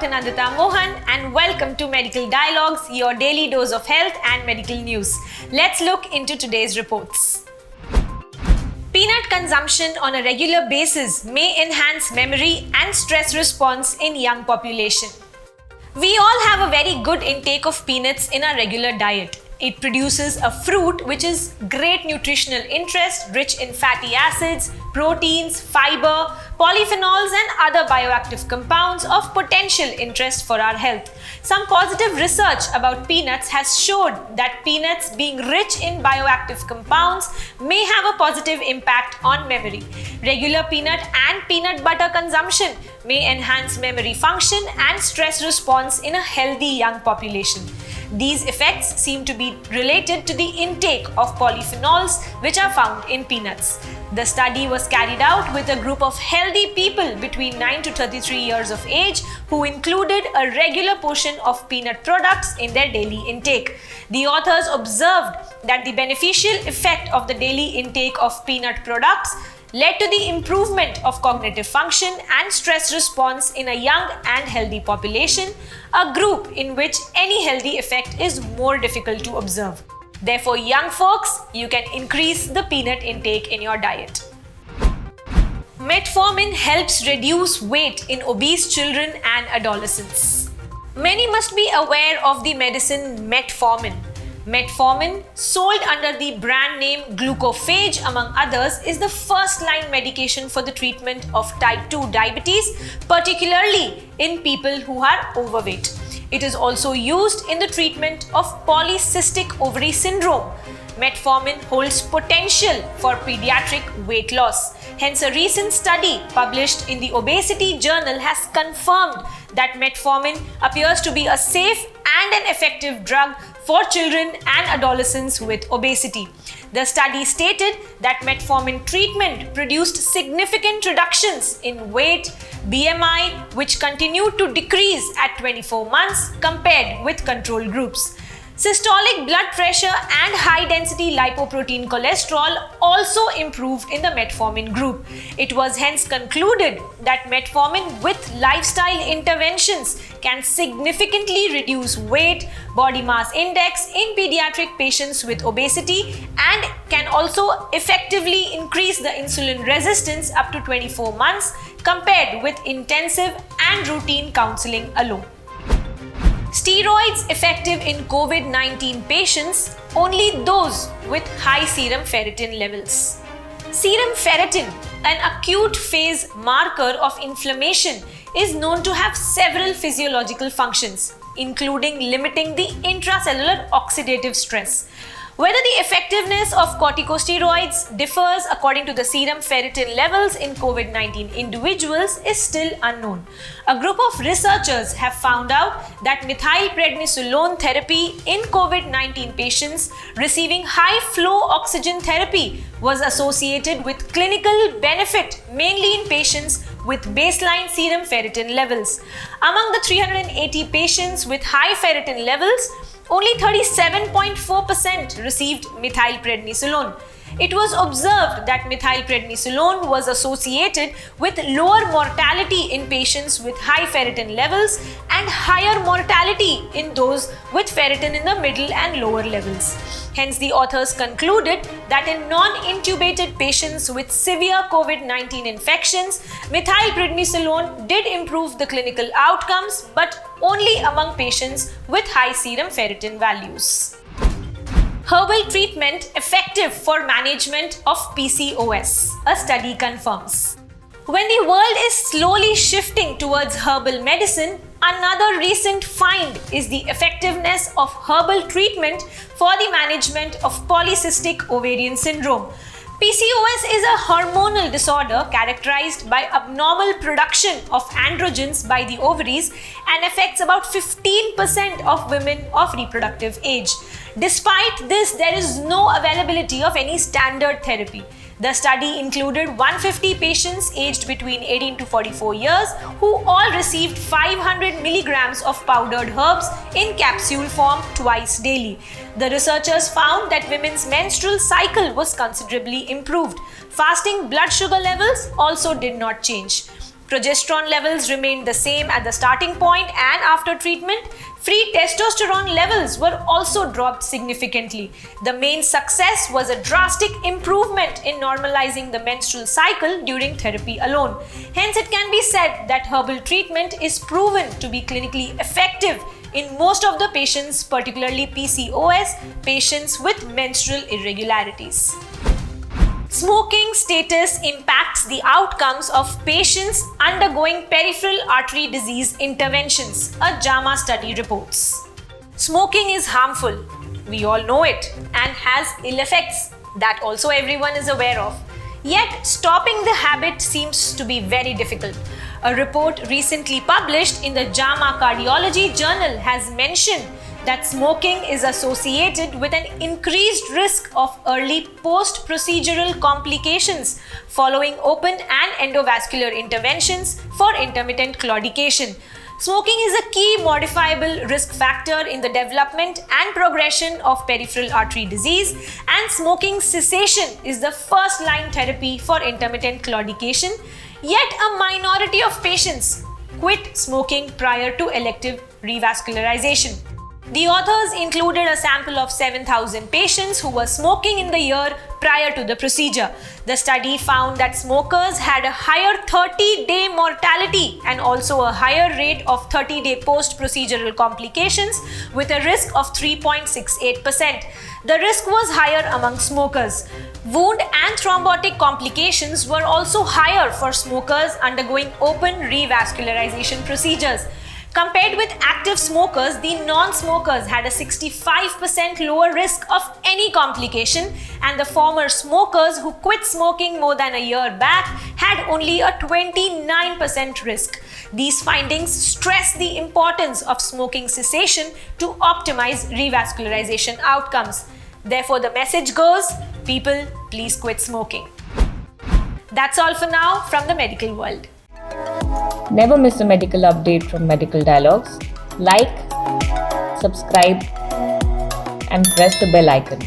Dr. Nandita Mohan and welcome to Medical Dialogues, your daily dose of health and medical news. Let's look into today's reports. Peanut consumption on a regular basis may enhance memory and stress response in young population. We all have a very good intake of peanuts in our regular diet. It produces a fruit which is great nutritional interest, rich in fatty acids, proteins, fiber, polyphenols and other bioactive compounds of potential interest for our health. Some positive research about peanuts has showed that peanuts being rich in bioactive compounds may have a positive impact on memory. Regular peanut and peanut butter consumption may enhance memory function and stress response in a healthy young population. These effects seem to be related to the intake of polyphenols which are found in peanuts. The study was carried out with a group of healthy people between 9 to 33 years of age who included a regular portion of peanut products in their daily intake. The authors observed that the beneficial effect of the daily intake of peanut products led to the improvement of cognitive function and stress response in a young and healthy population, a group in which any healthy effect is more difficult to observe. Therefore, young folks, you can increase the peanut intake in your diet. Metformin helps reduce weight in obese children and adolescents. Many must be aware of the medicine metformin. Metformin, sold under the brand name Glucophage among others, is the first-line medication for the treatment of type 2 diabetes, particularly in people who are overweight. It is also used in the treatment of polycystic ovary syndrome. Metformin holds potential for pediatric weight loss. Hence, a recent study published in the Obesity Journal has confirmed that metformin appears to be a safe and an effective drug for children and adolescents with obesity. The study stated that metformin treatment produced significant reductions in weight, BMI, which continued to decrease at 24 months compared with control groups. Systolic blood pressure and high-density lipoprotein cholesterol also improved in the metformin group. It was hence concluded that metformin with lifestyle interventions can significantly reduce weight, body mass index in pediatric patients with obesity and can also effectively increase the insulin resistance up to 24 months compared with intensive and routine counseling alone. Steroids effective in COVID-19 patients, only those with high serum ferritin levels. Serum ferritin, an acute phase marker of inflammation, is known to have several physiological functions, including limiting the intracellular oxidative stress. Whether the effectiveness of corticosteroids differs according to the serum ferritin levels in COVID-19 individuals is still unknown. A group of researchers have found out that methylprednisolone therapy in COVID-19 patients receiving high-flow oxygen therapy was associated with clinical benefit mainly in patients with baseline serum ferritin levels. Among the 380 patients with high ferritin levels, only 37.4% received methylprednisolone. It was observed that methylprednisolone was associated with lower mortality in patients with high ferritin levels and higher mortality in those with ferritin in the middle and lower levels. Hence, the authors concluded that in non-intubated patients with severe COVID-19 infections, methylprednisolone did improve the clinical outcomes, but only among patients with high serum ferritin values. Herbal treatment effective for management of PCOS, a study confirms. When the world is slowly shifting towards herbal medicine, another recent find is the effectiveness of herbal treatment for the management of polycystic ovarian syndrome. PCOS is a hormonal disorder characterized by abnormal production of androgens by the ovaries and affects about 15% of women of reproductive age. Despite this, there is no availability of any standard therapy. The study included 150 patients aged between 18 to 44 years who all received 500 milligrams of powdered herbs in capsule form twice daily. The researchers found that women's menstrual cycle was considerably improved. Fasting blood sugar levels also did not change. Progesterone levels remained the same at the starting point and after treatment. Free testosterone levels were also dropped significantly. The main success was a drastic improvement in normalizing the menstrual cycle during therapy alone. Hence, it can be said that herbal treatment is proven to be clinically effective in most of the patients, particularly PCOS patients with menstrual irregularities. Smoking status impacts the outcomes of patients undergoing peripheral artery disease interventions, a JAMA study reports. Smoking is harmful, we all know it, and has ill effects that also everyone is aware of. Yet, stopping the habit seems to be very difficult. A report recently published in the JAMA Cardiology Journal has mentioned that smoking is associated with an increased risk of early post-procedural complications following open and endovascular interventions for intermittent claudication. Smoking is a key modifiable risk factor in the development and progression of peripheral artery disease, and smoking cessation is the first-line therapy for intermittent claudication. Yet a minority of patients quit smoking prior to elective revascularization. The authors included a sample of 7,000 patients who were smoking in the year prior to the procedure. The study found that smokers had a higher 30-day mortality and also a higher rate of 30-day post-procedural complications with a risk of 3.68%. The risk was higher among smokers. Wound and thrombotic complications were also higher for smokers undergoing open revascularization procedures. Compared with active smokers, the non-smokers had a 65% lower risk of any complication, and the former smokers who quit smoking more than a year back had only a 29% risk. These findings stress the importance of smoking cessation to optimize revascularization outcomes. Therefore, the message goes, people, please quit smoking. That's all for now from the medical world. Never miss a medical update from Medical Dialogues. Like, subscribe, and press the bell icon.